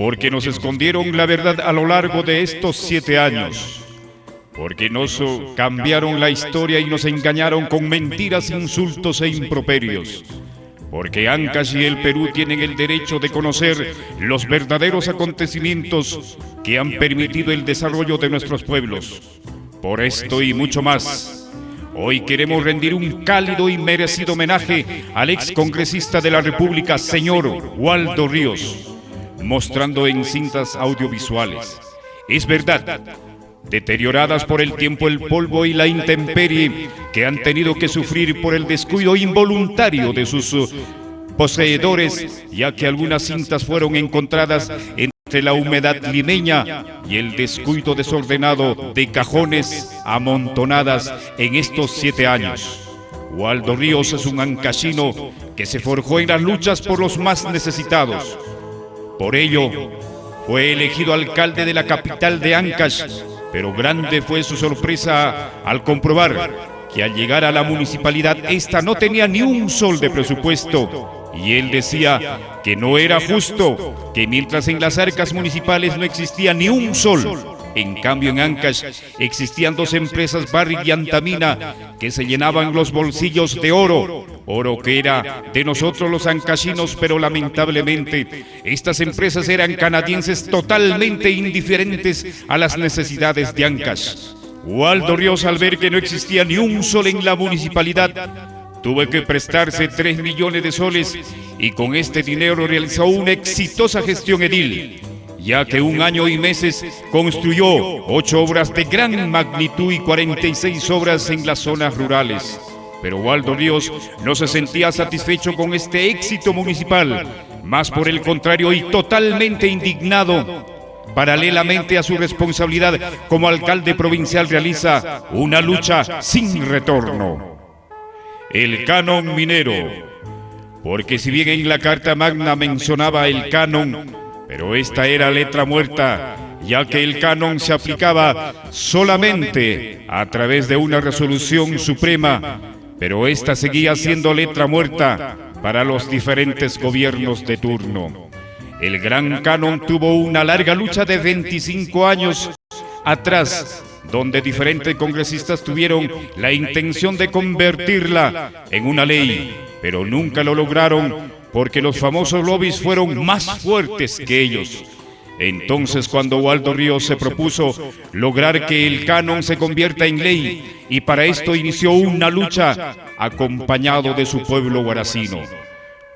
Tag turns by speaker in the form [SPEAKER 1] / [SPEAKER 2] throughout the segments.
[SPEAKER 1] porque nos escondieron la verdad a lo largo de estos 7 años, porque nos cambiaron la historia y nos engañaron con mentiras, insultos e improperios, porque Ancash y el Perú tienen el derecho de conocer los verdaderos acontecimientos que han permitido el desarrollo de nuestros pueblos. Por esto y mucho más, hoy queremos rendir un cálido y merecido homenaje al excongresista de la República, señor Waldo Ríos, mostrando en cintas audiovisuales. Es verdad, deterioradas por el tiempo, el polvo y la intemperie que han tenido que sufrir por el descuido involuntario de sus poseedores, ya que algunas cintas fueron encontradas entre la humedad limeña y el descuido desordenado de cajones amontonadas en estos 7 años. Waldo Ríos es un ancashino que se forjó en las luchas por los más necesitados. Por ello, fue elegido alcalde de la capital de Ancash, pero grande fue su sorpresa al comprobar que al llegar a la municipalidad esta no tenía ni un sol de presupuesto, y él decía que no era justo, que mientras en las arcas municipales no existía ni un sol, en cambio en Ancash existían 2 empresas, Barrick y Antamina, que se llenaban los bolsillos de oro que era de nosotros los ancashinos, pero lamentablemente estas empresas eran canadienses totalmente indiferentes a las necesidades de Ancash. Waldo Ríos, al ver que no existía ni un sol en la municipalidad, tuvo que prestarse 3 millones de soles y con este dinero realizó una exitosa gestión edil, ya que 1 año y meses construyó 8 obras de gran magnitud y 46 obras en las zonas rurales. Pero Waldo Ríos no se sentía satisfecho con este éxito municipal, más por el contrario y totalmente indignado. Paralelamente a su responsabilidad como alcalde provincial realiza una lucha sin retorno. El canon minero, porque si bien en la Carta Magna mencionaba el canon, pero esta era letra muerta, ya que el canon se aplicaba solamente a través de una resolución suprema, pero esta seguía siendo letra muerta para los diferentes gobiernos de turno. El Gran Canon tuvo una larga lucha de 25 años atrás, donde diferentes congresistas tuvieron la intención de convertirla en una ley, pero nunca lo lograron porque los famosos lobbies fueron más fuertes que ellos. Entonces, cuando Waldo Ríos se propuso lograr que el canon se convierta en ley, y para esto inició una lucha acompañado de su pueblo guaracino.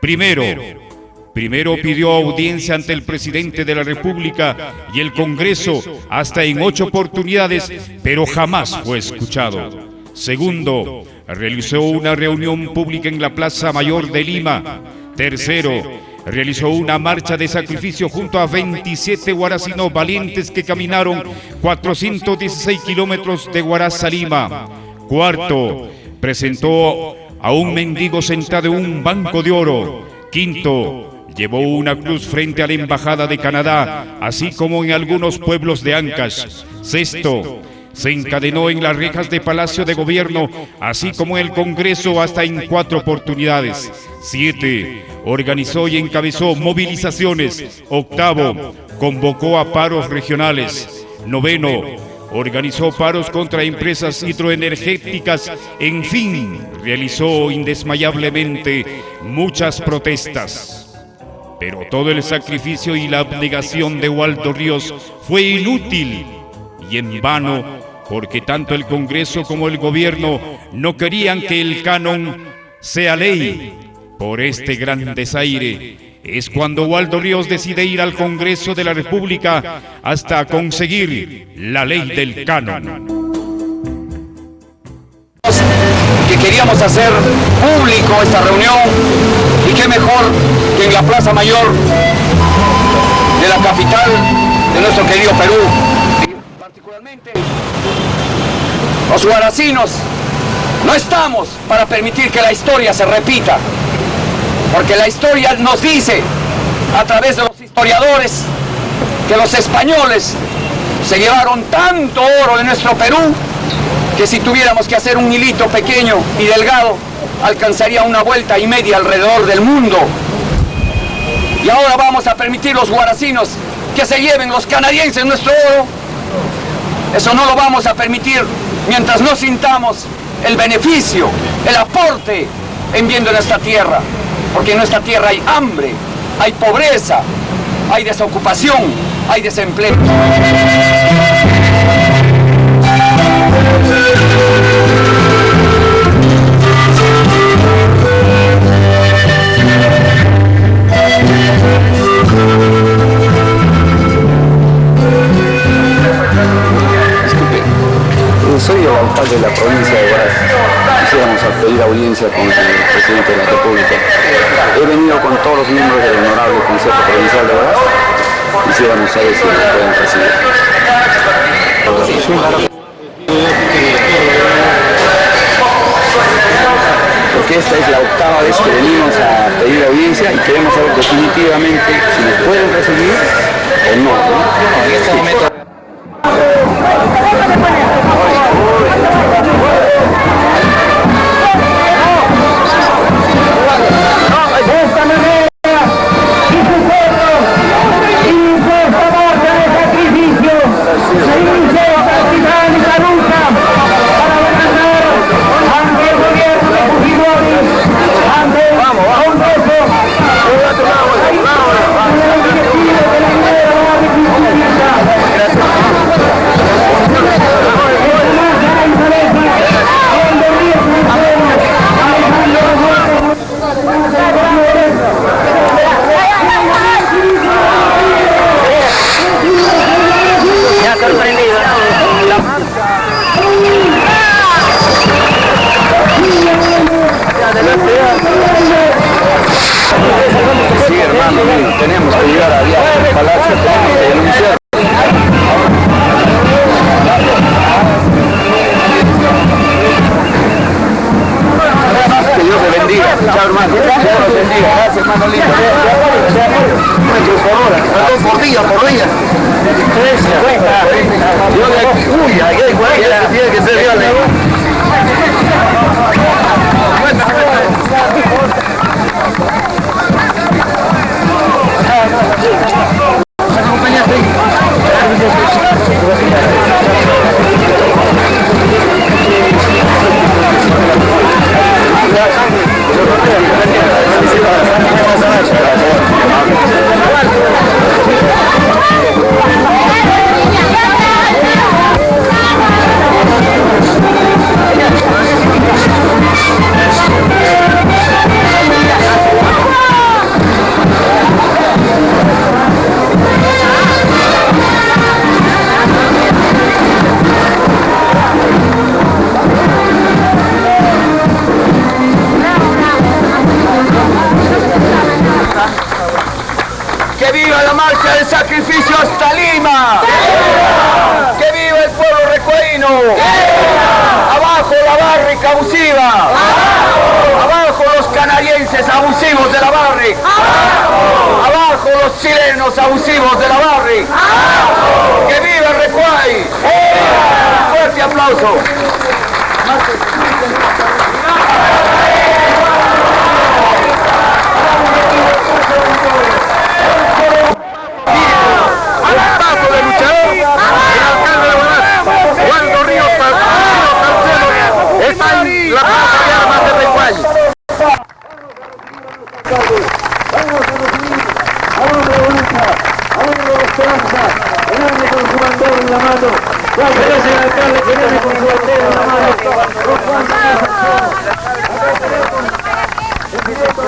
[SPEAKER 1] Primero pidió audiencia ante el presidente de la República y el Congreso hasta en 8 oportunidades, pero jamás fue escuchado. Segundo, realizó una reunión pública en la Plaza Mayor de Lima. Tercero, realizó una marcha de sacrificio junto a 27 guaracinos valientes que caminaron 416 kilómetros de Huaraz a Lima. Cuarto, presentó a un mendigo sentado en un banco de oro. Quinto, llevó una cruz frente a la Embajada de Canadá, así como en algunos pueblos de Ancash. Sexto, se encadenó en las rejas de Palacio de Gobierno, así como en el Congreso hasta en 4 oportunidades. 7. Organizó y encabezó movilizaciones. 8. Convocó a paros regionales. 9. Organizó paros contra empresas hidroenergéticas. En fin, realizó indesmayablemente muchas protestas. Pero todo el sacrificio y la abnegación de Waldo Ríos fue inútil y en vano, porque tanto el Congreso como el gobierno no querían que el canon sea ley. Por este gran desaire es cuando Waldo Ríos decide ir al Congreso de la República hasta conseguir la ley del canon.
[SPEAKER 2] Que queríamos hacer público esta reunión, y qué mejor que en la Plaza Mayor de la capital de nuestro querido Perú. Particularmente los guaracinos no estamos para permitir que la historia se repita, porque la historia nos dice, a través de los historiadores, que los españoles se llevaron tanto oro de nuestro Perú, que si tuviéramos que hacer un hilito pequeño y delgado, alcanzaría 1,5 vueltas alrededor del mundo. Y ahora vamos a permitir los guaracinos que se lleven los canadienses nuestro oro. Eso no lo vamos a permitir mientras no sintamos el beneficio, el aporte en bien de nuestra tierra. Porque en nuestra tierra hay hambre, hay pobreza, hay desocupación, hay desempleo.
[SPEAKER 3] Soy el alcalde de la provincia de Huaraz. Quisiéramos pedir audiencia con el presidente de la República. He venido con todos los miembros del honorable Consejo Provincial de Huaraz. Quisiéramos saber si nos pueden recibir. Porque esta es la octava vez que venimos a pedir audiencia y queremos saber definitivamente si nos pueden recibir o no. En este momento. Sí, hermano, tenemos que llegar allá al palacio, tenemos que denunciar. Que Dios te bendiga. Chao, hermano. Dios te bendiga. Gracias, hermano lindo. Por día, por día. Uy, ahí hay cualquiera. Tiene que ser real. ¡Que viva la marcha del sacrificio hasta Lima! ¡Que viva el pueblo recueino! ¡Abajo la Barrick abusiva! ¡Abajo los canadienses abusivos de la Barrick! ¡Abajo los chilenos abusivos de la Barrick! ¡Que viva el Recuay! ¡Un fuerte aplauso!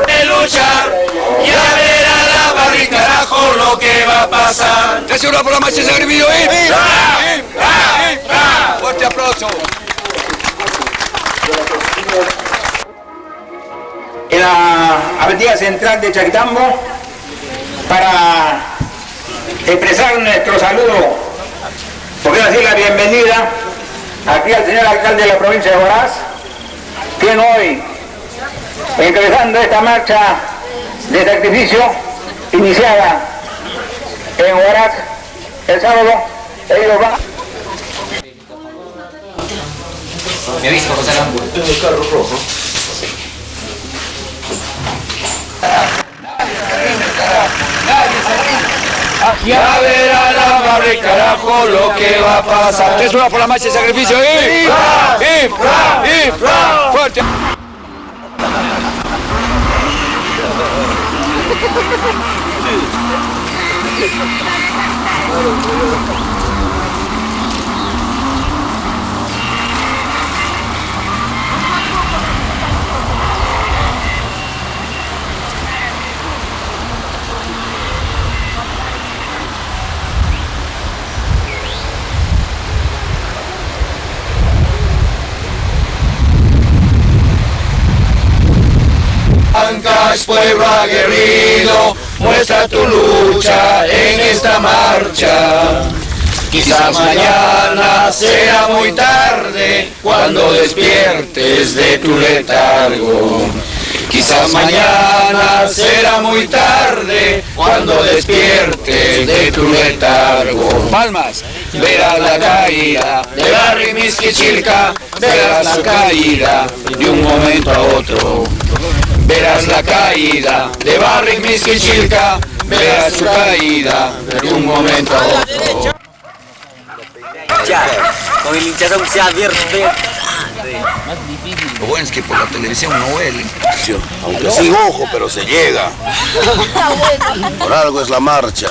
[SPEAKER 4] De luchar, ya verá la Barrick, carajo, lo que va a pasar.
[SPEAKER 2] ¿Te aseguro por la marcha de sacrificio? ¡Fuerte aplauso!
[SPEAKER 5] En la avenida central de Chaquitambo para expresar nuestro saludo, por qué no decir la bienvenida aquí al señor alcalde de la provincia de Huaraz, quien hoy, encabezando esta marcha de sacrificio iniciada en Huaraz el sábado, ellos van.
[SPEAKER 4] Me aviso, José Arango.
[SPEAKER 3] Tengo el carro rojo.
[SPEAKER 2] Nadie se rinde
[SPEAKER 4] Ya verá la barriga, carajo, lo que va a pasar.
[SPEAKER 2] ¿Tres horas por la marcha de sacrificio? ¡Fuerte!
[SPEAKER 4] Ancash, pueblo aguerrido, muestra tu lucha en esta marcha. Quizás mañana sea muy tarde cuando despiertes de tu letargo. Quizás mañana será muy tarde cuando despiertes de tu letargo.
[SPEAKER 2] Palmas.
[SPEAKER 4] Verás la caída de Barry Misquichilca, verás la caída de un momento a otro. Verás la caída de Barry Misquichilca, verás su caída de un momento a otro.
[SPEAKER 6] Con el hinchazón se advierte.
[SPEAKER 7] Lo bueno es que por la televisión no huele. Aunque sin ojo, pero se llega. Por algo es la marcha.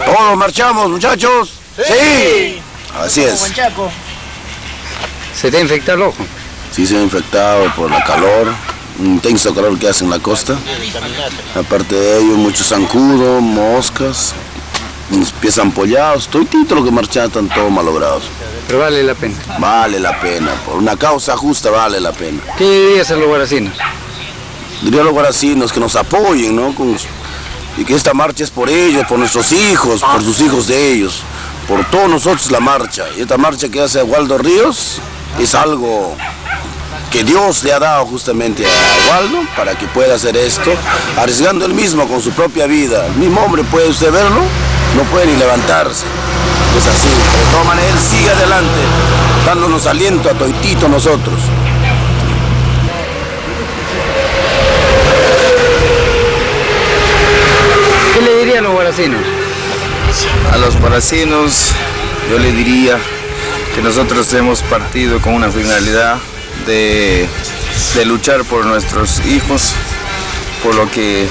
[SPEAKER 7] ¿Todos marchamos, muchachos? ¡Sí! Así es.
[SPEAKER 2] ¿Se te ha infectado el ojo?
[SPEAKER 7] Sí, se ha infectado por la calor, un intenso calor que hace en la costa. Aparte de ello, muchos zancudos, moscas, unos pies ampollados, todito lo que marchan están todos malogrados.
[SPEAKER 2] Pero vale la pena.
[SPEAKER 7] Vale la pena, por una causa justa vale la pena.
[SPEAKER 2] ¿Qué dirías a los guaracinos?
[SPEAKER 7] Diría a los guaracinos que nos apoyen, ¿no? Y que esta marcha es por ellos, por nuestros hijos, por sus hijos de ellos, por todos nosotros la marcha. Y esta marcha que hace Waldo Ríos es algo que Dios le ha dado justamente a Waldo para que pueda hacer esto, arriesgando él mismo con su propia vida. El mismo hombre, puede usted verlo, no puede ni levantarse. Es así, de todas maneras él sigue adelante, dándonos aliento a toitito nosotros.
[SPEAKER 2] ¿Qué le diría a los guaracinos?
[SPEAKER 8] A los guaracinos yo le diría que nosotros hemos partido con una finalidad de luchar por nuestros hijos, por lo que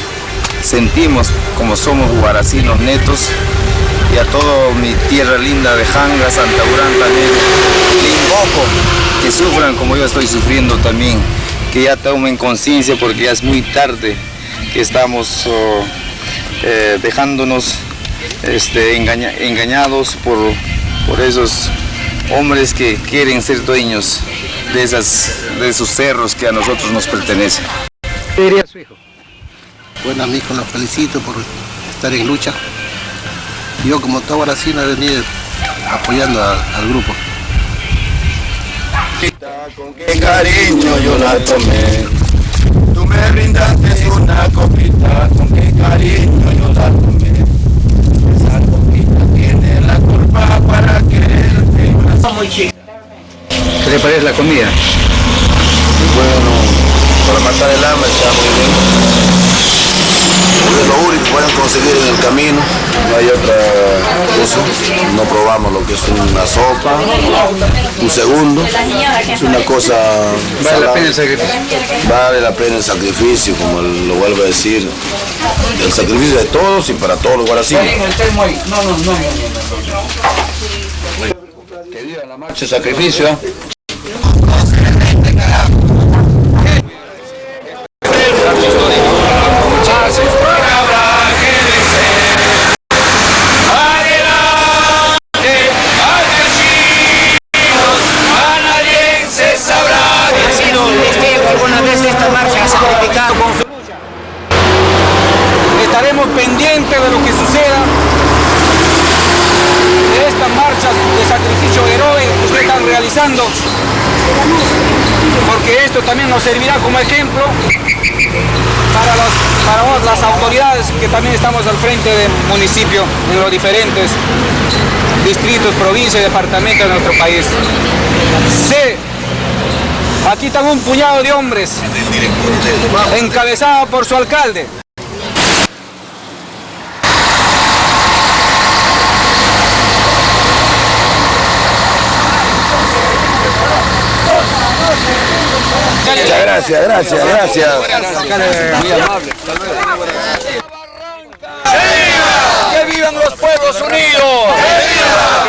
[SPEAKER 8] sentimos como somos guaracinos netos, y a toda mi tierra linda de Janga, Santa Urán también, Limboco, que sufran como yo estoy sufriendo también, que ya tomen conciencia porque ya es muy tarde, que estamos dejándonos engañados por esos hombres que quieren ser dueños de esos cerros que a nosotros nos pertenecen.
[SPEAKER 2] ¿Qué diría a su hijo?
[SPEAKER 9] Bueno, a mi hijo los felicito por estar en lucha. Yo como todo guaracino he venido apoyando al grupo.
[SPEAKER 4] Con qué cariño yo la tomé, tú me brindaste una copita, con qué cariño yo la tomé. Esa copita tiene la culpa para quererte.
[SPEAKER 2] ¿Qué le parece la comida?
[SPEAKER 7] Bueno, para matar el hambre está muy bien. Es lo único que pueden conseguir en el camino, no hay otra cosa. No probamos lo que es una sopa, un segundo, es una cosa
[SPEAKER 2] ¿Vale la pena el sacrificio?
[SPEAKER 7] Vale la pena el sacrificio, como lo vuelvo a decir, el sacrificio de todos y para todos los guaracinos.
[SPEAKER 2] Que viva la marcha de sacrificio.
[SPEAKER 10] Estaremos pendientes de lo que suceda, de estas marchas de sacrificio heroico que ustedes están realizando, porque esto también nos servirá como ejemplo para las autoridades que también estamos al frente del municipio en los diferentes distritos, provincias y departamentos de nuestro país. Aquí están un puñado de hombres, encabezado por su alcalde.
[SPEAKER 7] Gracias.
[SPEAKER 2] Muy amable. ¡Que vivan los pueblos unidos!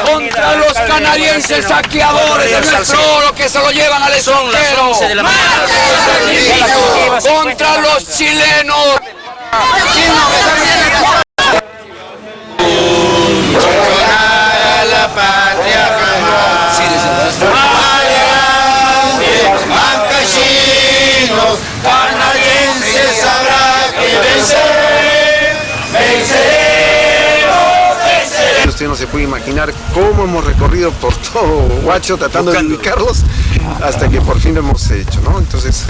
[SPEAKER 2] ¡Contra los canadienses saqueadores de nuestro oro que se lo llevan al extranjero! ¡Contra los chilenos!
[SPEAKER 4] La patria jamás. Ancashinos, canadienses habrá que vencer.
[SPEAKER 9] Usted no se puede imaginar cómo hemos recorrido por todo Huacho tratando de ubicarlos hasta que por fin lo hemos hecho, ¿no? Entonces...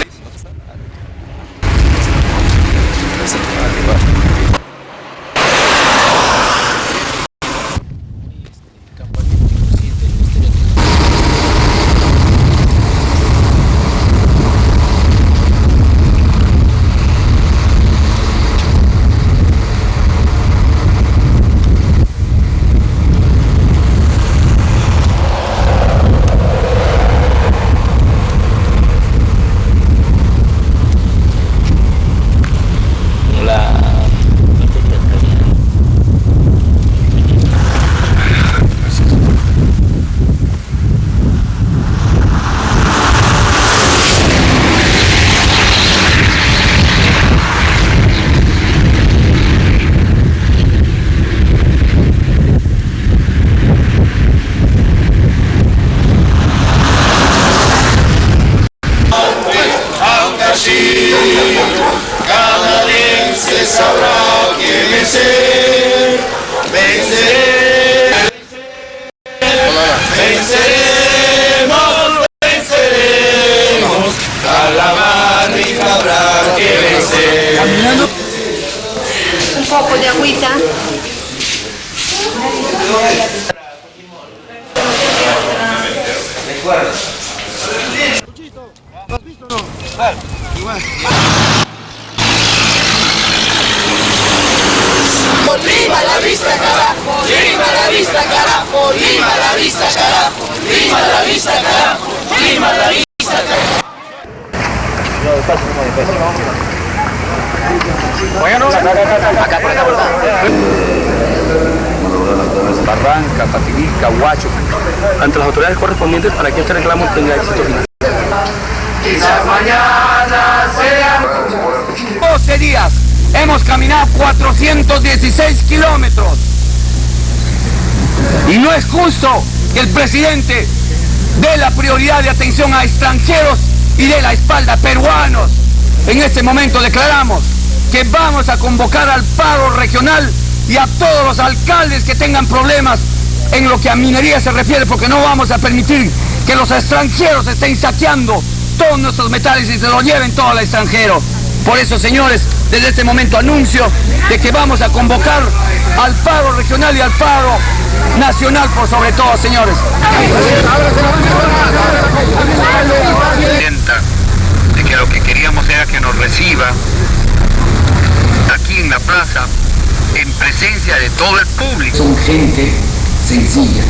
[SPEAKER 4] Canadienses habrá que vencer, venceremos, a la barriga habrá que vencer.
[SPEAKER 11] Un poco de agüita.
[SPEAKER 4] ¡Viva la vista, carajo! ¡Viva la vista, carajo! ¡Viva la vista, carajo! ¡Viva la vista, carajo! ¡Viva la vista, carajo!
[SPEAKER 2] Barranca, Patiguilca, Huacho, ante las autoridades correspondientes para que este reclamo tenga éxito final.
[SPEAKER 4] Quizás mañana sea
[SPEAKER 2] 12 días hemos caminado 416 kilómetros y no es justo que el presidente dé la prioridad de atención a extranjeros y dé la espalda a peruanos. En este momento declaramos que vamos a convocar al paro regional y a todos los alcaldes que tengan problemas en lo que a minería se refiere, porque no vamos a permitir que los extranjeros estén saqueando todos nuestros metales y se los lleven todo al extranjero. Por eso, señores, desde este momento anuncio de que vamos a convocar al paro regional y al paro nacional por sobre todo, señores. De que lo que queríamos era que nos reciba aquí en la plaza, en presencia de todo el público. Son gente sencilla,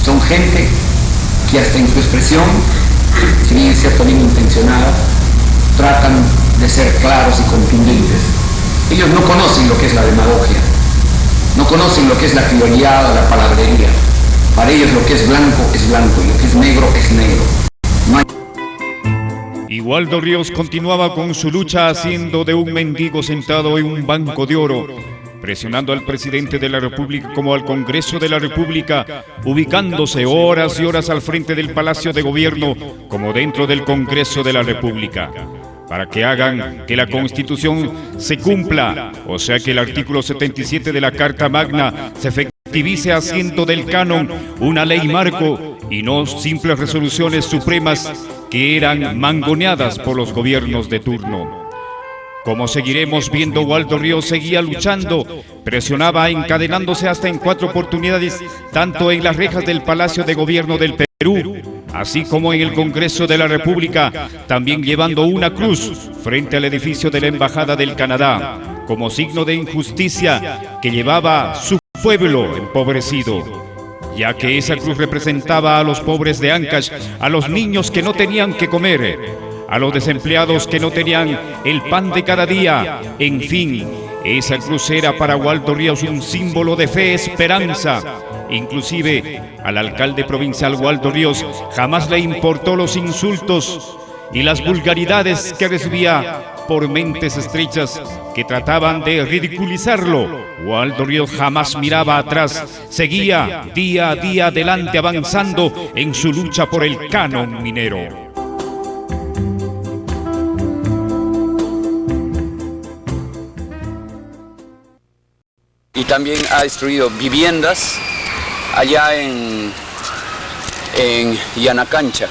[SPEAKER 2] son gente que hasta en su expresión, si bien es cierto bien intencionada, tratan de ser claros y contundentes. Ellos no conocen lo que es la demagogia, no conocen lo que es la frivolidad o la palabrería. Para ellos lo que es blanco y lo que es negro. No hay...
[SPEAKER 1] Y Waldo Ríos continuaba con su lucha haciendo de un mendigo sentado en un banco de oro, presionando al presidente de la República como al Congreso de la República, ubicándose horas y horas al frente del Palacio de Gobierno como dentro del Congreso de la República, para que hagan que la Constitución se cumpla, o sea que el artículo 77 de la Carta Magna se efectivice haciendo del canon una ley marco y no simples resoluciones supremas que eran mangoneadas por los gobiernos de turno. Como seguiremos viendo, Waldo Ríos seguía luchando, presionaba encadenándose hasta en 4 oportunidades, tanto en las rejas del Palacio de Gobierno del Perú, así como en el Congreso de la República, también llevando una cruz frente al edificio de la Embajada del Canadá, como signo de injusticia que llevaba su pueblo empobrecido, ya que esa cruz representaba a los pobres de Ancash, a los niños que no tenían que comer, a los desempleados que no tenían el pan de cada día. En fin, esa cruz era para Waldo Ríos un símbolo de fe, esperanza. Inclusive al alcalde provincial Waldo Ríos jamás le importó los insultos y las vulgaridades que recibía por mentes estrechas que trataban de ridiculizarlo. Waldo Ríos jamás miraba atrás, seguía día a día adelante avanzando en su lucha por el canon minero.
[SPEAKER 2] Y también ha destruido viviendas allá en Yanacancha.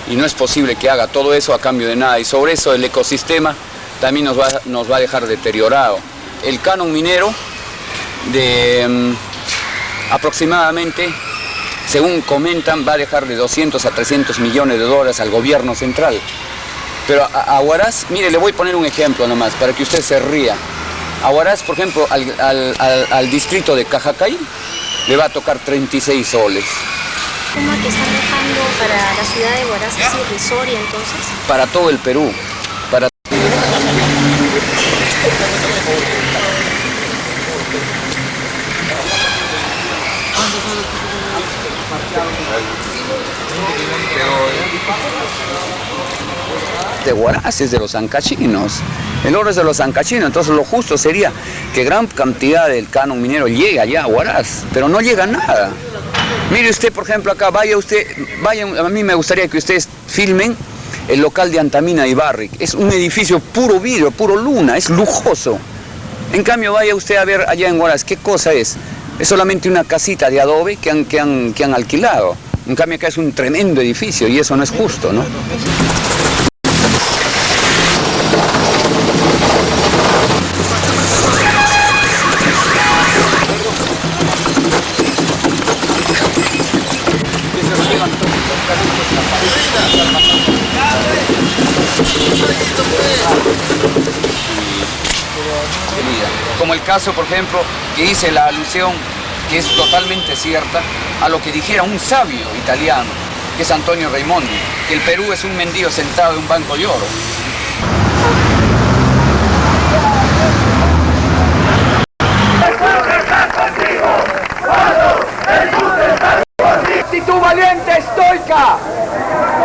[SPEAKER 2] Y no es posible que haga todo eso a cambio de nada. Y sobre eso el ecosistema también nos va a dejar deteriorado. El canon minero de aproximadamente, según comentan, va a dejar de 200 a 300 millones de dólares al gobierno central. Pero a Huaraz, mire, le voy a poner un ejemplo nomás para que usted se ría. A Huaraz, por ejemplo, al distrito de Cajacay le va a tocar 36 soles.
[SPEAKER 11] ¿Cómo que están dejando para la ciudad de Huaraz es irrisoria entonces?
[SPEAKER 2] Para todo el Perú. De Huaraz es de los ancachinos. El oro es de los ancachinos, entonces lo justo sería que gran cantidad del canon minero llegue allá a Huaraz, pero no llega nada. Mire usted, por ejemplo, acá, vaya, a mí me gustaría que ustedes filmen el local de Antamina y Barrick. Es un edificio puro vidrio, puro luna, es lujoso. En cambio, vaya usted a ver allá en Huaraz, ¿qué cosa es? Es solamente una casita de adobe que han alquilado. En cambio, acá es un tremendo edificio y eso no es justo, ¿no? Como el caso, por ejemplo, que hice la alusión, que es totalmente cierta, a lo que dijera un sabio italiano, que es Antonio Raimondi, que el Perú es un mendigo sentado en un banco de oro.
[SPEAKER 3] Actitud valiente, estoica,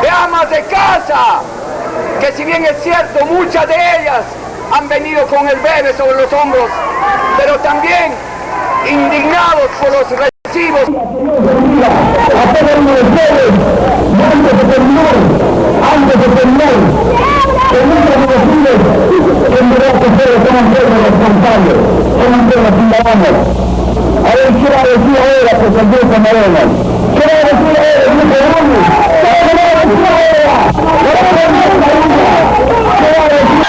[SPEAKER 3] de amas de casa, que si bien es cierto, muchas de ellas han venido con el bebé sobre los hombros, pero también indignados por los recibos. A cada uno de ustedes, antes de terminar, permítanme decirles que en verdad que ustedes son pueblos responsables, son pueblos ciudadanos. A ver, ¿qué va a decir ahora, presidente Moreno? ¿Qué va a decir ahora, Luis Perú? ¿Qué va a decir ahora? ¿Qué va a decir?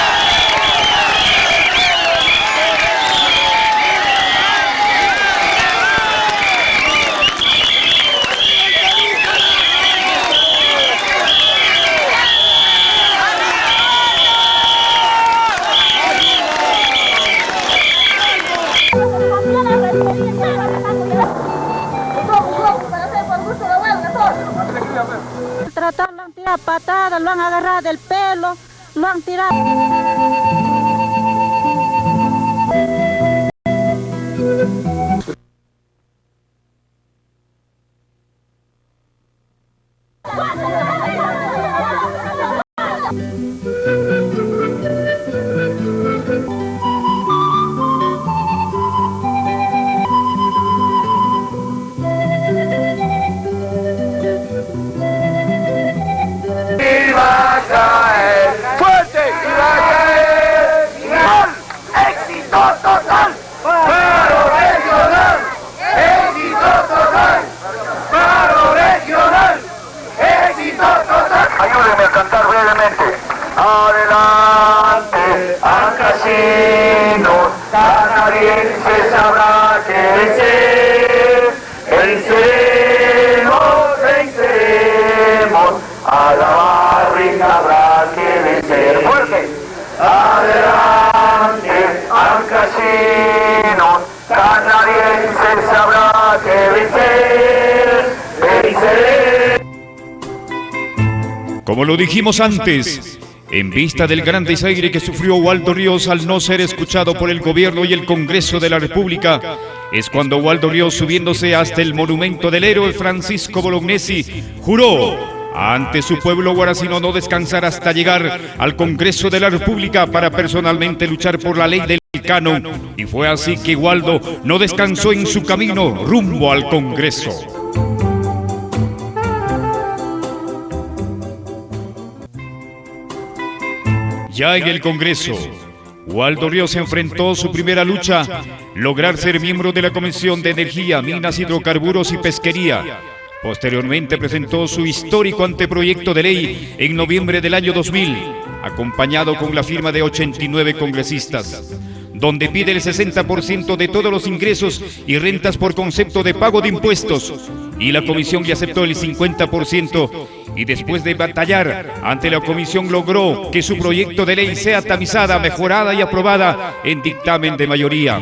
[SPEAKER 12] Tratar, lo han tirado patadas, lo han agarrado del pelo, lo han tirado.
[SPEAKER 3] Ayúdenme a cantar brevemente. Adelante, ancasinos, canadienses habrá que vencer. Venceremos, a la barriga habrá que vencer. Fuerte. Adelante, ancasinos, canadienses habrá que vencer.
[SPEAKER 1] Como lo dijimos antes, En vista del gran desaire que sufrió Waldo Ríos al no ser escuchado por el gobierno y el Congreso de la República, es cuando Waldo Ríos, subiéndose hasta el monumento del héroe Francisco Bolognesi, juró ante su pueblo guaracino no descansar hasta llegar al Congreso de la República para personalmente luchar por la ley del canon. Y fue así que Waldo no descansó en su camino rumbo al Congreso. Ya en el Congreso, Waldo Ríos enfrentó su primera lucha, lograr ser miembro de la Comisión de Energía, Minas, Hidrocarburos y Pesquería. Posteriormente presentó su histórico anteproyecto de ley en noviembre del año 2000, acompañado con la firma de 89 congresistas, donde pide el 60% de todos los ingresos y rentas por concepto de pago de impuestos, y la comisión le aceptó el 50%, y después de batallar ante la comisión logró que su proyecto de ley sea tamizada, mejorada y aprobada en dictamen de mayoría.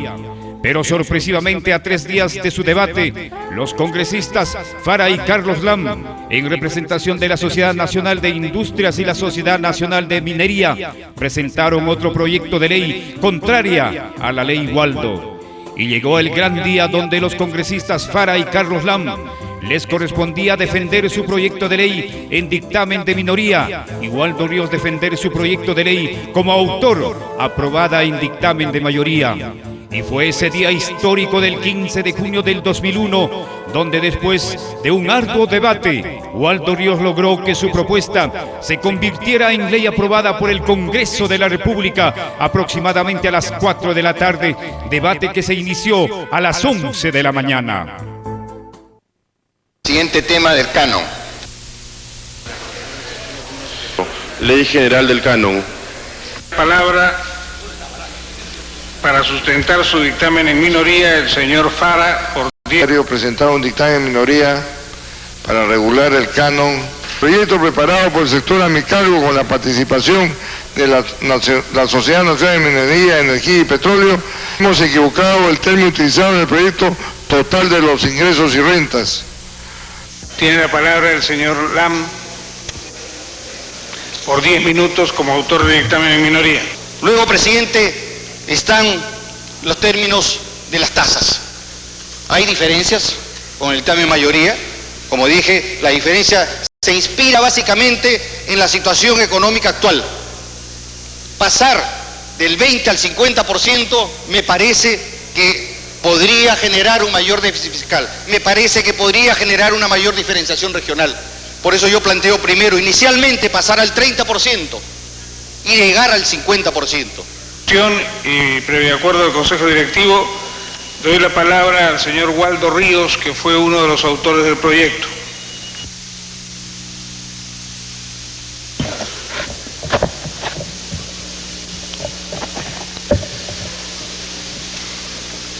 [SPEAKER 1] Pero sorpresivamente, a 3 días de su debate, los congresistas Fara y Carlos Lam, en representación de la Sociedad Nacional de Industrias y la Sociedad Nacional de Minería, presentaron otro proyecto de ley contraria a la ley Waldo. Y llegó el gran día donde los congresistas Fara y Carlos Lam les correspondía defender su proyecto de ley en dictamen de minoría, y Waldo Ríos defender su proyecto de ley como autor, aprobada en dictamen de mayoría. Y fue ese día histórico del 15 de junio del 2001, donde después de un arduo debate, Waldo Ríos logró que su propuesta se convirtiera en ley aprobada por el Congreso de la República aproximadamente a las 4 de la tarde, debate que se inició a las 11 de la mañana.
[SPEAKER 13] Siguiente tema del canon.
[SPEAKER 14] Ley General del Canon.
[SPEAKER 15] Palabra para sustentar su dictamen en minoría el señor Fara por 10.
[SPEAKER 14] Presentado un dictamen en minoría para regular el canon. Proyecto preparado por el sector a mi cargo con la participación de la Sociedad Nacional de Minería, Energía y Petróleo. Hemos equivocado el término utilizado en el proyecto total de los ingresos y rentas.
[SPEAKER 15] Tiene la palabra el señor Lam por 10 minutos como autor de dictamen en minoría.
[SPEAKER 13] Luego, presidente, están los términos de las tasas. Hay diferencias con el dictamen mayoría. Como dije, la diferencia se inspira básicamente en la situación económica actual. Pasar del 20 al 50% me parece que podría generar un mayor déficit fiscal. Me parece que podría generar una mayor diferenciación regional. Por eso yo planteo primero, inicialmente, pasar al 30% y llegar al 50%.
[SPEAKER 15] Y previo acuerdo del Consejo Directivo, doy la palabra al señor Waldo Ríos, que fue uno de los autores del proyecto.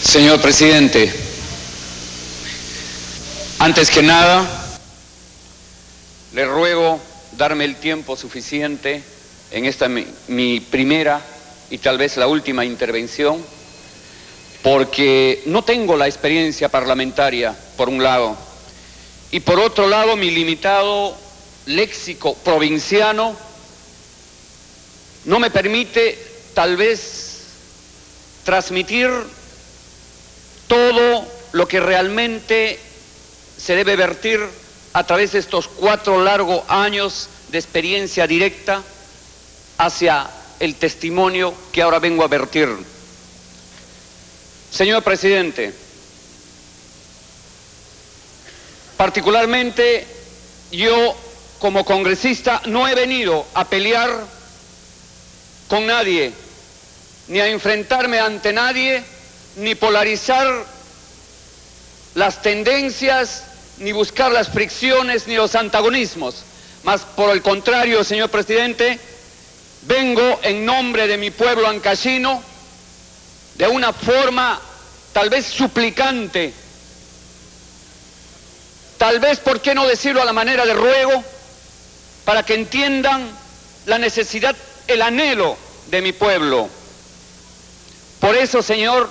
[SPEAKER 4] Señor presidente, antes que nada, le ruego darme el tiempo suficiente en esta mi primera y tal vez la última intervención, porque no tengo la experiencia parlamentaria, por un lado, y por otro lado mi limitado léxico provinciano no me permite tal vez transmitir todo lo que realmente se debe vertir a través de estos 4 largos años de experiencia directa hacia el testimonio que ahora vengo a vertir. Señor presidente, particularmente yo como congresista no he venido a pelear con nadie, ni a enfrentarme ante nadie, ni polarizar las tendencias, ni buscar las fricciones, ni los antagonismos. Mas por el contrario, señor presidente, vengo en nombre de mi pueblo ancashino, de una forma tal vez suplicante, tal vez, ¿por qué no decirlo a la manera de ruego?, para que entiendan la necesidad, el anhelo de mi pueblo. Por eso, señor,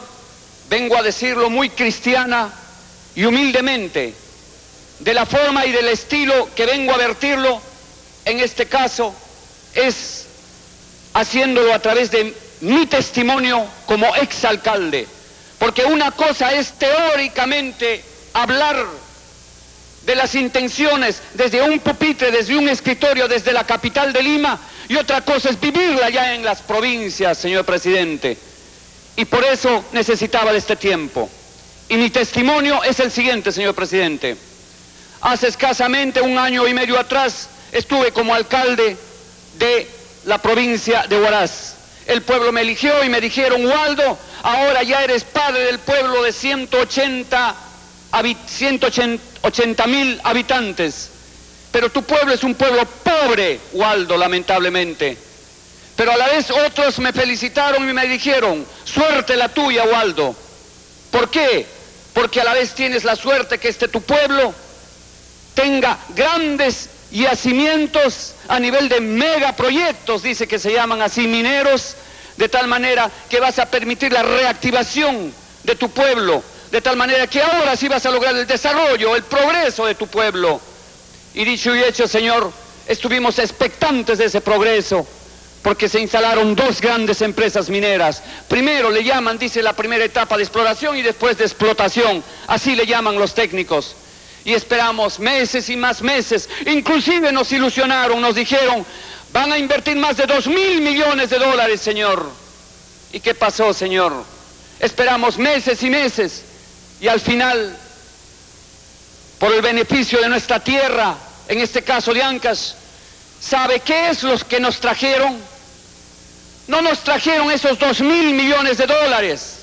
[SPEAKER 4] vengo a decirlo muy cristiana y humildemente, de la forma y del estilo que vengo a vertirlo, en este caso, es
[SPEAKER 2] haciéndolo a través de mi testimonio como exalcalde. Porque una cosa es teóricamente hablar de las intenciones desde un pupitre, desde un escritorio, desde la capital de Lima, y otra cosa es vivirla ya en las provincias, señor presidente. Y por eso necesitaba de este tiempo. Y mi testimonio es el siguiente, señor presidente. Hace escasamente 1 año y medio atrás estuve como alcalde de la provincia de Huaraz. El pueblo me eligió y me dijeron: Waldo, ahora ya eres padre del pueblo de 180.000 habitantes. Pero tu pueblo es un pueblo pobre, Waldo, lamentablemente. Pero a la vez otros me felicitaron y me dijeron: suerte la tuya, Waldo. ¿Por qué? Porque a la vez tienes la suerte que tu pueblo tenga grandes yacimientos a nivel de megaproyectos, dice que se llaman así, mineros, de tal manera que vas a permitir la reactivación de tu pueblo, de tal manera que ahora sí vas a lograr el desarrollo, el progreso de tu pueblo. Y dicho y hecho, señor, estuvimos expectantes de ese progreso, porque se instalaron 2 grandes empresas mineras. Primero le llaman, dice, la primera etapa de exploración y después de explotación, así le llaman los técnicos. Y esperamos meses y más meses, inclusive nos ilusionaron, nos dijeron: van a invertir más de 2.000 millones de dólares, señor. ¿Y qué pasó, señor? Esperamos meses y meses, y al final, por el beneficio de nuestra tierra, en este caso de Ancash, ¿sabe qué es lo que nos trajeron? No nos trajeron esos 2.000 millones de dólares,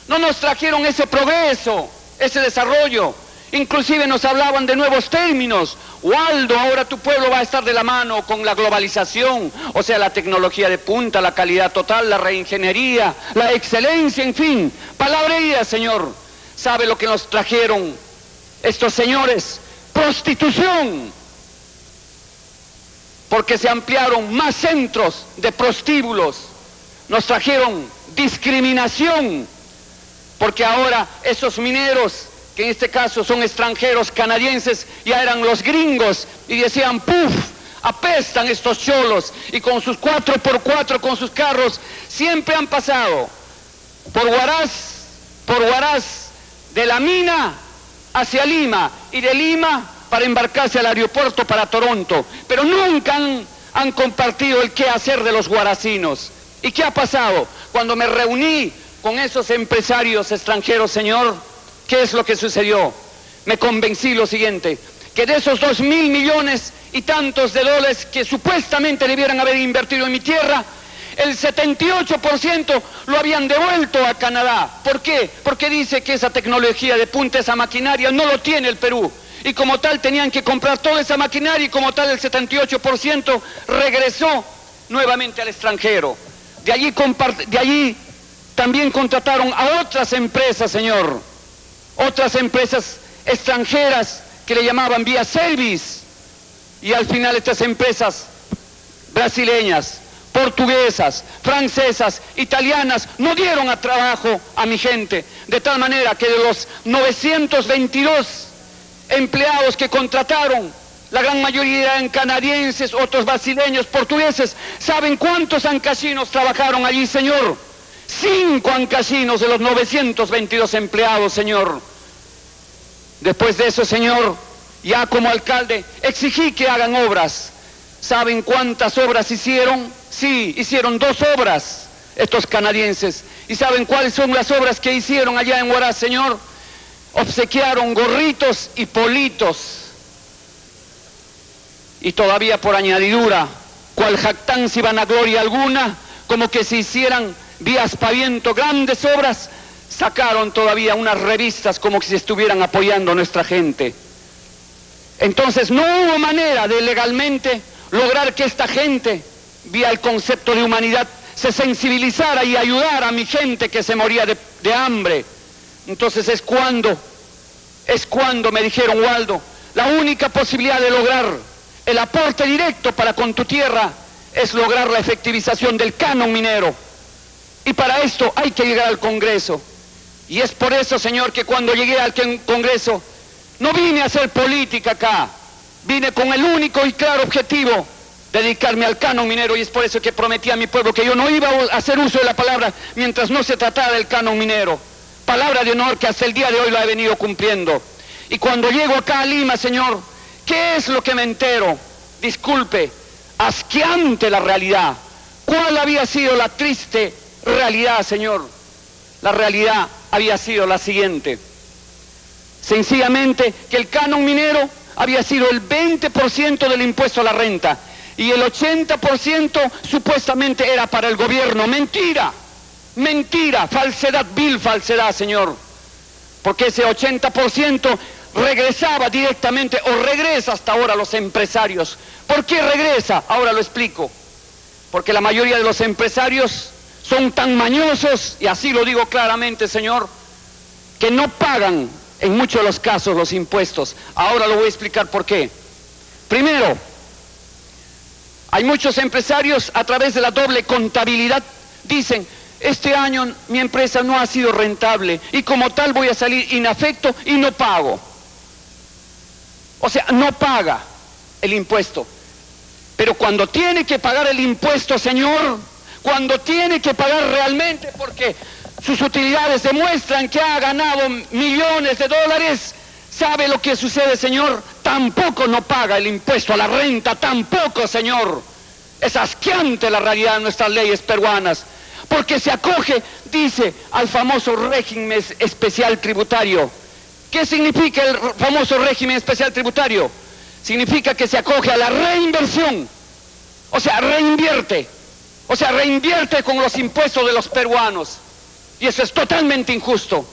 [SPEAKER 2] no nos trajeron ese progreso, ese desarrollo. Inclusive nos hablaban de nuevos términos. Waldo, ahora tu pueblo va a estar de la mano con la globalización, o sea, la tecnología de punta, la calidad total, la reingeniería, la excelencia, en fin, palabrería, señor. ¿Sabe lo que nos trajeron estos señores? Prostitución, porque se ampliaron más centros de prostíbulos. Nos trajeron discriminación, porque ahora esos mineros, que en este caso son extranjeros canadienses, ya eran los gringos, y decían: ¡puf! Apestan estos cholos, y con sus 4x4, con sus carros, siempre han pasado por Huaraz, de la mina hacia Lima, y de Lima para embarcarse al aeropuerto para Toronto, pero nunca han compartido el qué hacer de los huaracinos. ¿Y qué ha pasado? Cuando me reuní con esos empresarios extranjeros, señor, ¿qué es lo que sucedió? Me convencí lo siguiente: que de esos 2.000 millones y tantos de dólares que supuestamente debieran haber invertido en mi tierra, el 78% lo habían devuelto a Canadá. ¿Por qué? Porque dice que esa tecnología de punta, esa maquinaria, no lo tiene el Perú. Y como tal tenían que comprar toda esa maquinaria, y como tal el 78% regresó nuevamente al extranjero. De allí también contrataron a otras empresas, señor. Otras empresas extranjeras que le llamaban Vía Service, y al final estas empresas brasileñas, portuguesas, francesas, italianas no dieron a trabajo a mi gente, de tal manera que de los 922 empleados que contrataron, la gran mayoría eran canadienses, otros brasileños, portugueses. ¿Saben cuántos ancasinos trabajaron allí, señor? 5 ancasinos de los 922 empleados, señor. Después de eso, señor, ya como alcalde, exigí que hagan obras. ¿Saben cuántas obras hicieron? Sí, hicieron 2 obras estos canadienses. ¿Y saben cuáles son las obras que hicieron allá en Huaraz, señor? Obsequiaron gorritos y politos. Y todavía por añadidura, cual jactancia y vanagloria alguna, como que se hicieran vía aspaviento grandes obras, sacaron todavía unas revistas como que se estuvieran apoyando a nuestra gente. Entonces no hubo manera de legalmente lograr que esta gente, vía el concepto de humanidad, se sensibilizara y ayudara a mi gente que se moría de hambre. Entonces es cuando me dijeron: Waldo, la única posibilidad de lograr el aporte directo para con tu tierra es lograr la efectivización del canon minero. Y para esto hay que llegar al Congreso. Y es por eso, señor, que cuando llegué al Congreso, no vine a hacer política acá. Vine con el único y claro objetivo dedicarme al canon minero, y es por eso que prometí a mi pueblo que yo no iba a hacer uso de la palabra mientras no se tratara del canon minero. Palabra de honor que hasta el día de hoy la he venido cumpliendo. Y cuando llego acá a Lima, señor, ¿qué es lo que me entero? Disculpe, asqueante la realidad. ¿Cuál había sido la triste realidad, señor? La realidad había sido la siguiente. Sencillamente que el canon minero había sido el 20% del impuesto a la renta y el 80% supuestamente era para el gobierno. Mentira, mentira, falsedad, vil falsedad, señor. Porque ese 80% regresaba directamente o regresa hasta ahora a los empresarios. ¿Por qué regresa? Ahora lo explico. Porque la mayoría de los empresarios son tan mañosos, y así lo digo claramente, señor, que no pagan en muchos de los casos los impuestos. Ahora lo voy a explicar por qué. Primero, hay muchos empresarios a través de la doble contabilidad dicen: este año mi empresa no ha sido rentable y como tal voy a salir inafecto y no pago. O sea, no paga el impuesto. Pero cuando tiene que pagar el impuesto, señor, cuando tiene que pagar realmente porque sus utilidades demuestran que ha ganado millones de dólares, ¿sabe lo que sucede, señor? Tampoco no paga el impuesto a la renta, tampoco, señor. Es asqueante la realidad de nuestras leyes peruanas, porque se acoge, dice, al famoso régimen especial tributario. ¿Qué significa el famoso régimen especial tributario? Significa que se acoge a la reinversión, o sea, reinvierte con los impuestos de los peruanos. Y eso es totalmente injusto.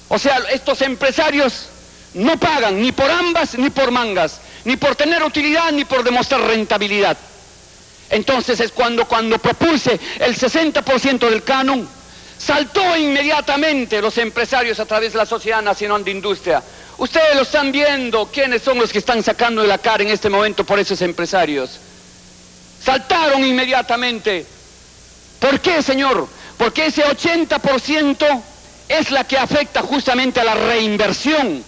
[SPEAKER 2] O sea, estos empresarios no pagan ni por ambas ni por mangas, ni por tener utilidad ni por demostrar rentabilidad. Entonces es cuando propuse el 60% del canon, saltó inmediatamente los empresarios a través de la Sociedad Nacional de Industria. Ustedes lo están viendo, ¿quiénes son los que están sacando de la cara en este momento por esos empresarios? Saltaron inmediatamente. ¿Por qué, señor? Porque ese 80% es la que afecta justamente a la reinversión.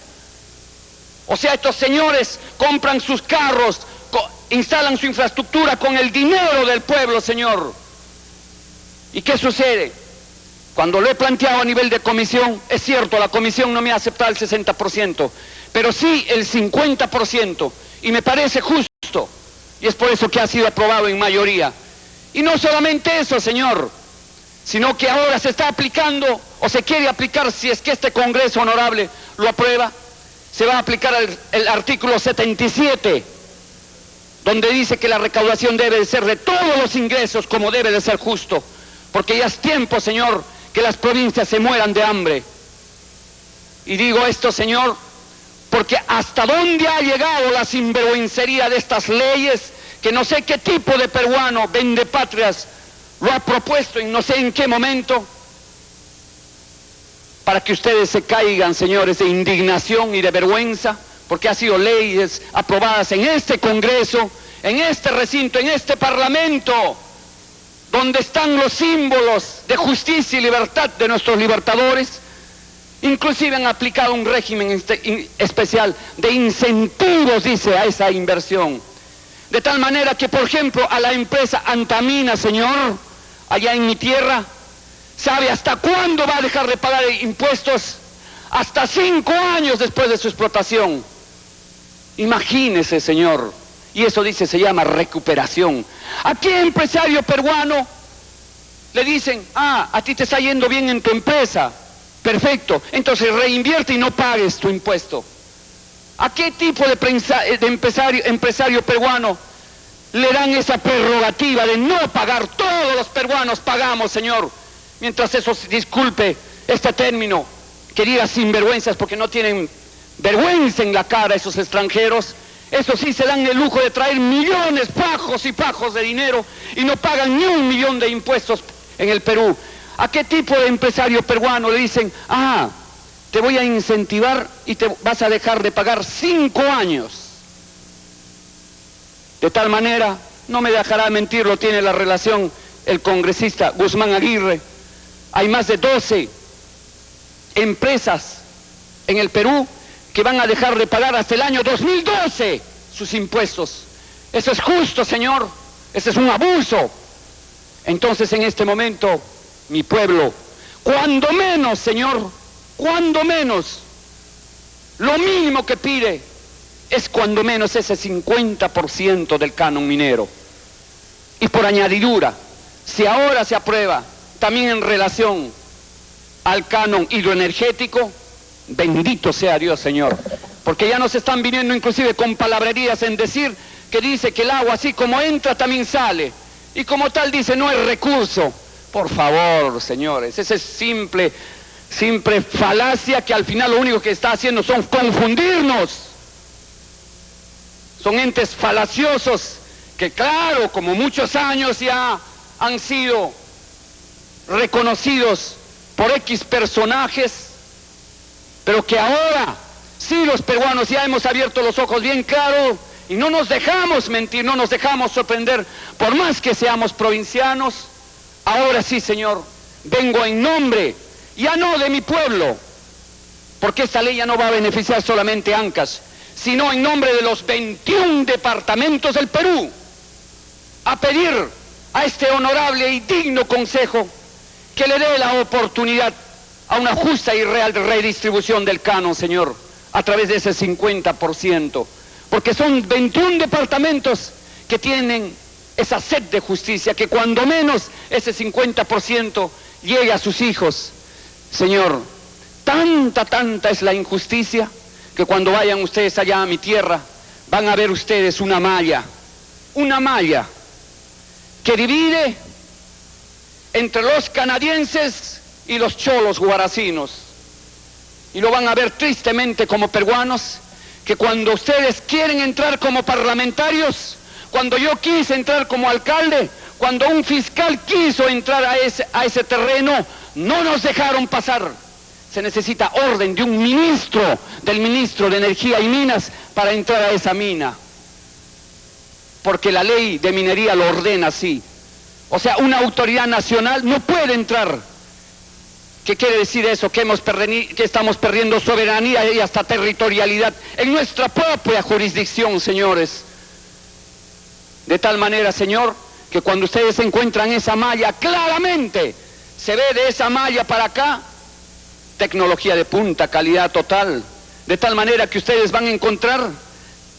[SPEAKER 2] O sea, estos señores compran sus carros, instalan su infraestructura con el dinero del pueblo, señor. ¿Y qué sucede? Cuando lo he planteado a nivel de comisión, es cierto, la comisión no me ha aceptado el 60%, pero sí el 50%, y me parece justo, y es por eso que ha sido aprobado en mayoría. Y no solamente eso, señor, sino que ahora se está aplicando, o se quiere aplicar, si es que este Congreso honorable lo aprueba, se va a aplicar el artículo 77, donde dice que la recaudación debe de ser de todos los ingresos, como debe de ser justo, porque ya es tiempo, señor, que las provincias se mueran de hambre. Y digo esto, señor, porque hasta dónde ha llegado la sinvergüencería de estas leyes, que no sé qué tipo de peruano vendepatrias lo ha propuesto en no sé en qué momento, para que ustedes se caigan, señores, de indignación y de vergüenza, porque ha sido leyes aprobadas en este Congreso, en este recinto, en este Parlamento, donde están los símbolos de justicia y libertad de nuestros libertadores. Inclusive han aplicado un régimen especial de incentivos, dice, a esa inversión. De tal manera que, por ejemplo, a la empresa Antamina, señor, allá en mi tierra, ¿sabe hasta cuándo va a dejar de pagar impuestos? Hasta 5 años después de su explotación. Imagínese, señor. Y eso, dice, se llama recuperación. ¿A qué empresario peruano le dicen: ah, a ti te está yendo bien en tu empresa? Perfecto, entonces reinvierte y no pagues tu impuesto. ¿A qué tipo de empresario peruano le dan esa prerrogativa de no pagar? Todos los peruanos pagamos, señor. Mientras eso, disculpe este término, queridas sinvergüenzas, porque no tienen vergüenza en la cara esos extranjeros. Eso sí, se dan el lujo de traer millones, fajos y fajos de dinero y no pagan ni 1 millón de impuestos en el Perú. ¿A qué tipo de empresario peruano le dicen: ah, te voy a incentivar y te vas a dejar de pagar 5 años? De tal manera, no me dejará mentir, lo tiene la relación el congresista Guzmán Aguirre, hay más de 12 empresas en el Perú que van a dejar de pagar hasta el año 2012 sus impuestos. ¿Eso es justo, señor? Ese es un abuso. Entonces en este momento, mi pueblo, cuando menos, Señor, cuando menos, lo mínimo que pide es cuando menos ese 50% del canon minero. Y por añadidura, si ahora se aprueba también en relación al canon hidroenergético, bendito sea Dios, Señor, porque ya nos están viniendo inclusive con palabrerías en decir que dice que el agua así como entra también sale, y como tal dice no es recurso. Por favor, señores, esa es simple falacia que al final lo único que está haciendo son confundirnos. Son entes falaciosos que, claro, como muchos años ya han sido reconocidos por X personajes, pero que ahora sí los peruanos ya hemos abierto los ojos bien claro y no nos dejamos mentir, no nos dejamos sorprender, por más que seamos provincianos. Ahora sí, Señor, vengo en nombre, ya no de mi pueblo, porque esta ley ya no va a beneficiar solamente a Ancash, sino en nombre de los 21 departamentos del Perú, a pedir a este honorable y digno consejo que le dé la oportunidad a una justa y real redistribución del canon, Señor, a través de ese 50%, porque son 21 departamentos que tienen esa sed de justicia, que cuando menos ese 50% llegue a sus hijos. Señor, tanta es la injusticia que cuando vayan ustedes allá a mi tierra, van a ver ustedes una malla que divide entre los canadienses y los cholos guaracinos. Y lo van a ver tristemente como peruanos, que cuando ustedes quieren entrar como parlamentarios, cuando yo quise entrar como alcalde, cuando un fiscal quiso entrar a ese terreno, no nos dejaron pasar. Se necesita orden de un ministro, del ministro de Energía y Minas, para entrar a esa mina. Porque la ley de minería lo ordena así. O sea, una autoridad nacional no puede entrar. ¿Qué quiere decir eso? Que estamos perdiendo soberanía y hasta territorialidad en nuestra propia jurisdicción, señores. De tal manera, Señor, que cuando ustedes encuentran esa malla, claramente se ve de esa malla para acá, tecnología de punta, calidad total. De tal manera que ustedes van a encontrar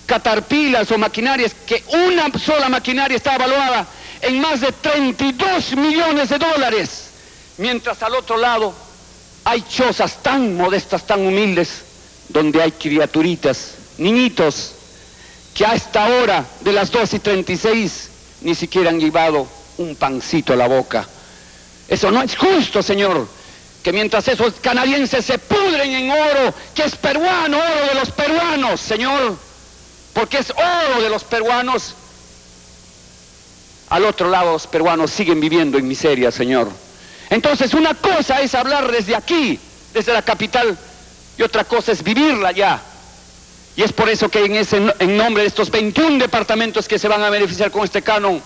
[SPEAKER 2] caterpillars o maquinarias, que una sola maquinaria está evaluada en más de 32 millones de dólares. Mientras al otro lado hay chozas tan modestas, tan humildes, donde hay criaturitas, niñitos, que a esta hora de las 2:36 ni siquiera han llevado un pancito a la boca. Eso no es justo, Señor, que mientras esos canadienses se pudren en oro, que es peruano, oro de los peruanos, Señor, porque es oro de los peruanos, al otro lado los peruanos siguen viviendo en miseria, Señor. Entonces una cosa es hablar desde aquí, desde la capital, y otra cosa es vivirla allá. Y es por eso que en nombre de estos 21 departamentos que se van a beneficiar con este canon,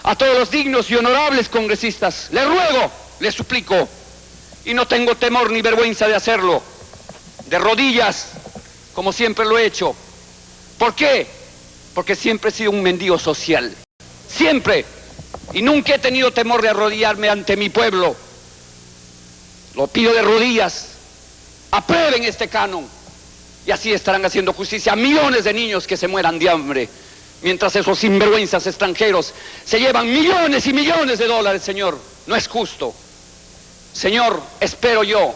[SPEAKER 2] a todos los dignos y honorables congresistas, les ruego, les suplico, y no tengo temor ni vergüenza de hacerlo, de rodillas, como siempre lo he hecho. ¿Por qué? Porque siempre he sido un mendigo social, siempre, y nunca he tenido temor de arrodillarme ante mi pueblo. Lo pido de rodillas, aprueben este canon, y así estarán haciendo justicia a millones de niños que se mueran de hambre, mientras esos sinvergüenzas extranjeros se llevan millones y millones de dólares, Señor. No es justo. Señor, espero yo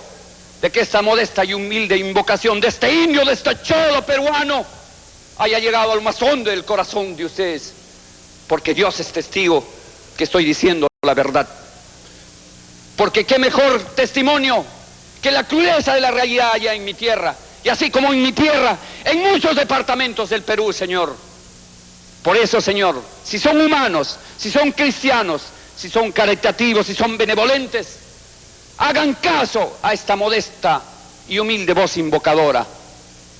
[SPEAKER 2] de que esta modesta y humilde invocación de este indio, de este cholo peruano, haya llegado al más hondo del corazón de ustedes, porque Dios es testigo que estoy diciendo la verdad. Porque qué mejor testimonio que la crudeza de la realidad allá en mi tierra, y así como en mi tierra, en muchos departamentos del Perú, Señor. Por eso, Señor, si son humanos, si son cristianos, si son caritativos, si son benevolentes, hagan caso a esta modesta y humilde voz invocadora.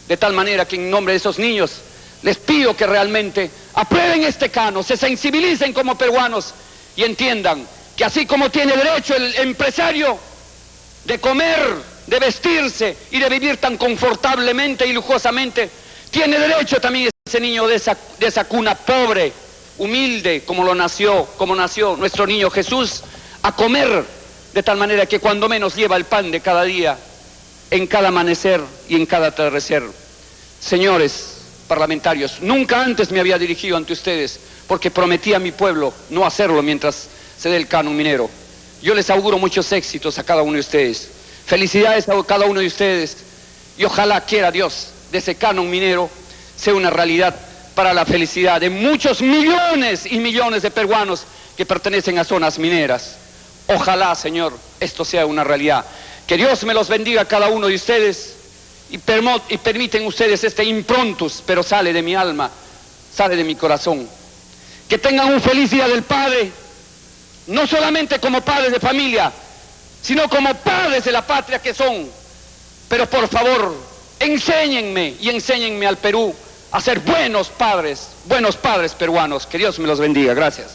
[SPEAKER 2] De tal manera que en nombre de esos niños les pido que realmente aprueben este canon, se sensibilicen como peruanos y entiendan que así como tiene derecho el empresario de comer, de vestirse y de vivir tan confortablemente y lujosamente, tiene derecho también ese niño de esa cuna pobre humilde como nació nuestro niño Jesús, a comer de tal manera que cuando menos lleva el pan de cada día, en cada amanecer y en cada atardecer. Señores parlamentarios, nunca antes me había dirigido ante ustedes porque prometí a mi pueblo no hacerlo mientras se dé el canon minero. Yo les auguro muchos éxitos a cada uno de ustedes. Felicidades a cada uno de ustedes y ojalá quiera Dios de ese canon minero sea una realidad para la felicidad de muchos millones y millones de peruanos que pertenecen a zonas mineras. Ojalá, Señor, esto sea una realidad. Que Dios me los bendiga a cada uno de ustedes y permiten ustedes este improntus, pero sale de mi alma, sale de mi corazón. Que tengan un feliz Día del Padre, no solamente como padres de familia, sino como padres de la patria que son. Pero por favor, enséñenme y enséñenme al Perú a ser buenos padres peruanos. Que Dios me los bendiga. Gracias.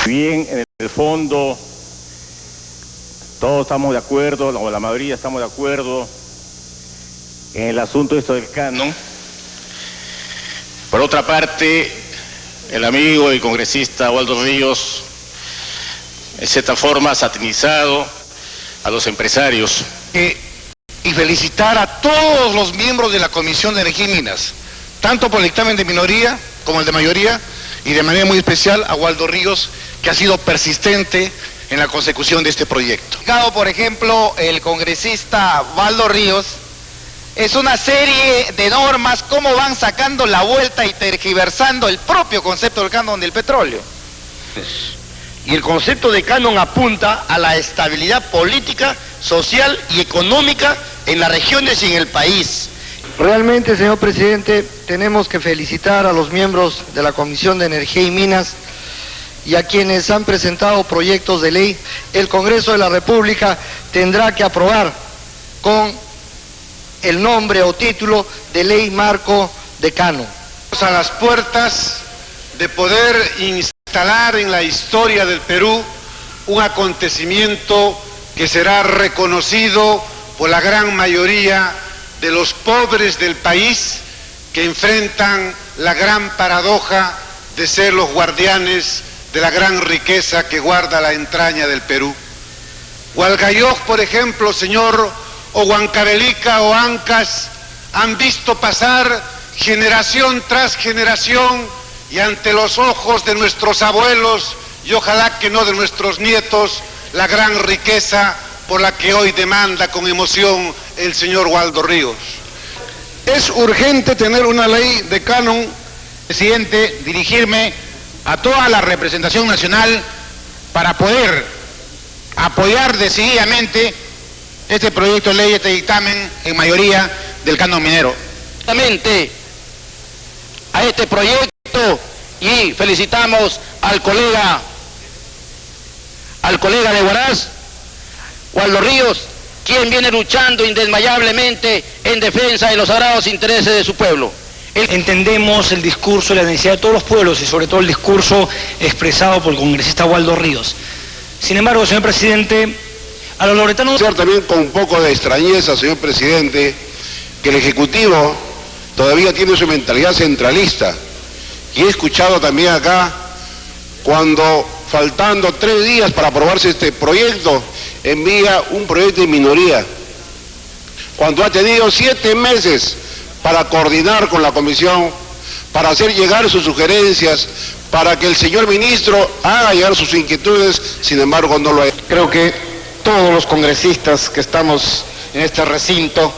[SPEAKER 16] Bien, en el fondo todos estamos de acuerdo, o la mayoría estamos de acuerdo en el asunto esto del canon. Por otra parte, el amigo y congresista Waldo Ríos, en cierta forma, ha satanizado a los empresarios.
[SPEAKER 13] Y felicitar a todos los miembros de la Comisión de Energía y Minas, tanto por el dictamen de minoría como el de mayoría, y de manera muy especial a Waldo Ríos, que ha sido persistente en la consecución de este proyecto.
[SPEAKER 17] Por ejemplo, el congresista Waldo Ríos, es una serie de normas, cómo van sacando la vuelta y tergiversando el propio concepto del canon del petróleo.
[SPEAKER 18] Y el concepto de canon apunta a la estabilidad política, social y económica en las regiones y en el país.
[SPEAKER 19] Realmente, señor presidente, tenemos que felicitar a los miembros de la Comisión de Energía y Minas y a quienes han presentado proyectos de ley. El Congreso de la República tendrá que aprobar con el nombre o título de Ley Marco de Canon.
[SPEAKER 20] A las puertas de poder instalar en la historia del Perú un acontecimiento que será reconocido por la gran mayoría de los pobres del país, que enfrentan la gran paradoja de ser los guardianes de la gran riqueza que guarda la entraña del Perú. Hualgayoc, por ejemplo, señor, o Huancavelica o Ancas, han visto pasar generación tras generación y ante los ojos de nuestros abuelos, y ojalá que no de nuestros nietos, la gran riqueza por la que hoy demanda con emoción el señor Waldo Ríos.
[SPEAKER 13] Es urgente tener una ley de canon.
[SPEAKER 21] Presidente, dirigirme a toda la representación nacional para poder apoyar decididamente este proyecto de ley, este dictamen en mayoría del canon minero.
[SPEAKER 17] A este proyecto, y felicitamos al colega de Huaraz, Waldo Ríos, quien viene luchando indesmayablemente en defensa de los sagrados intereses de su pueblo.
[SPEAKER 22] Entendemos el discurso y la necesidad de todos los pueblos y sobre todo el discurso expresado por el congresista Waldo Ríos. Sin embargo, señor presidente, a los loretanos...
[SPEAKER 7] También con un poco de extrañeza, señor presidente, que el Ejecutivo todavía tiene su mentalidad centralista. Y he escuchado también acá, cuando faltando 3 días para aprobarse este proyecto, envía un proyecto de minoría, cuando ha tenido 7 meses para coordinar con la comisión, para hacer llegar sus sugerencias, para que el señor ministro haga llegar sus inquietudes, sin embargo no lo ha hecho.
[SPEAKER 17] Creo que todos los congresistas que estamos en este recinto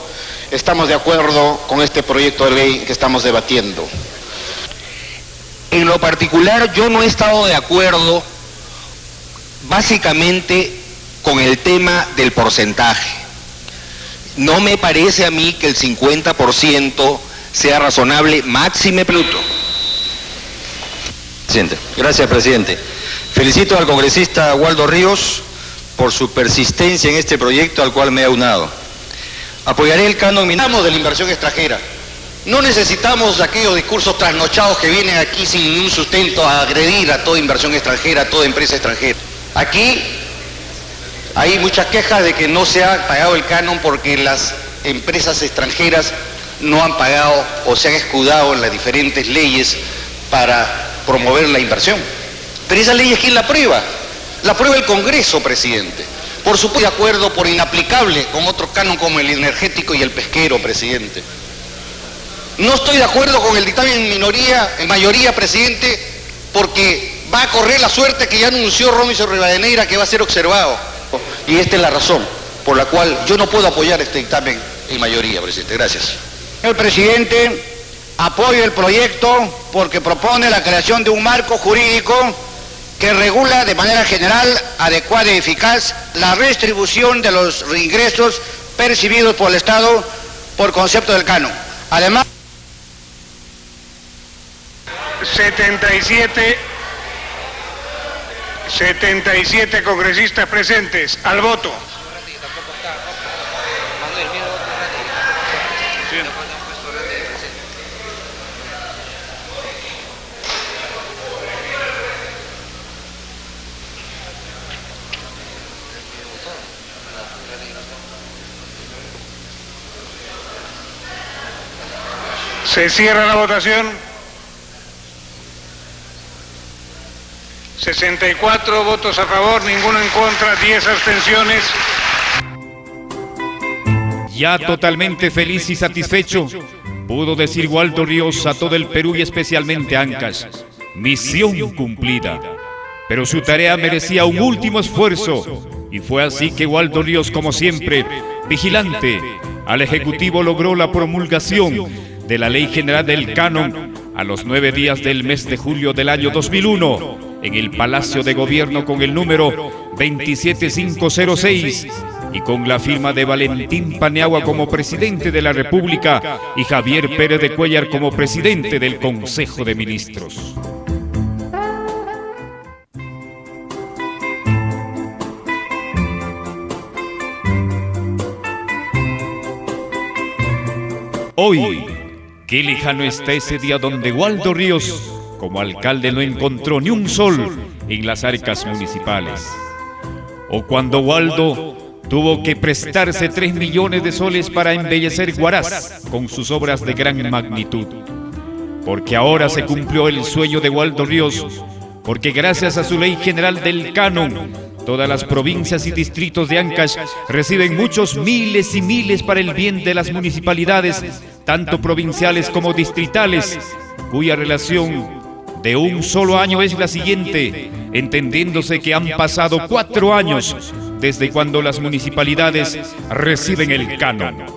[SPEAKER 17] estamos de acuerdo con este proyecto de ley que estamos debatiendo. En lo particular, yo no he estado de acuerdo básicamente con el tema del porcentaje. No me parece a mí que el 50% sea razonable, máxime Pluto.
[SPEAKER 23] Gracias, presidente. Felicito al congresista Waldo Ríos por su persistencia en este proyecto al cual me he aunado. Apoyaré el canon minero
[SPEAKER 13] de la inversión extranjera. No necesitamos aquellos discursos trasnochados que vienen aquí sin ningún sustento a agredir a toda inversión extranjera, a toda empresa extranjera. Aquí hay muchas quejas de que no se ha pagado el canon porque las empresas extranjeras no han pagado o se han escudado en las diferentes leyes para promover la inversión. Pero esa ley, ¿quién la aprueba? La aprueba el Congreso, presidente. Por supuesto, de acuerdo, por inaplicable con otro canon como el energético y el pesquero, presidente. No estoy de acuerdo con el dictamen en mayoría, presidente, porque va a correr la suerte que ya anunció Robinson Rivadeneira, que va a ser observado. Y esta es la razón por la cual yo no puedo apoyar este dictamen en mayoría, presidente. Gracias.
[SPEAKER 21] Señor presidente, apoyo el proyecto porque propone la creación de un marco jurídico que regula de manera general, adecuada y eficaz la redistribución de los ingresos percibidos por el Estado por concepto del canon. Además,
[SPEAKER 15] 77 congresistas presentes. Al voto. Se cierra la votación. 64 votos a favor, ninguno en contra, 10 abstenciones.
[SPEAKER 1] Ya totalmente feliz y satisfecho, pudo decir Waldo Ríos a todo el Perú y especialmente a Ancash: misión cumplida. Pero su tarea merecía un último esfuerzo, y fue así que Waldo Ríos, como siempre, vigilante al Ejecutivo, logró la promulgación de la Ley General del Canon a los 9 días del mes de julio del año 2001 en el Palacio de Gobierno con el número 27506 y con la firma de Valentín Paniagua como presidente de la República y Javier Pérez de Cuéllar como presidente del Consejo de Ministros. Hoy, qué lejano está ese día donde Waldo Ríos, como alcalde, no encontró ni un sol en las arcas municipales. O cuando Waldo tuvo que prestarse 3 millones de soles para embellecer Huaraz con sus obras de gran magnitud. Porque ahora se cumplió el sueño de Waldo Ríos, porque gracias a su Ley General del Canon, todas las provincias y distritos de Ancash reciben muchos miles y miles para el bien de las municipalidades, tanto provinciales como distritales, cuya relación de un solo año es la siguiente, entendiéndose que han pasado 4 años desde cuando las municipalidades reciben el canon.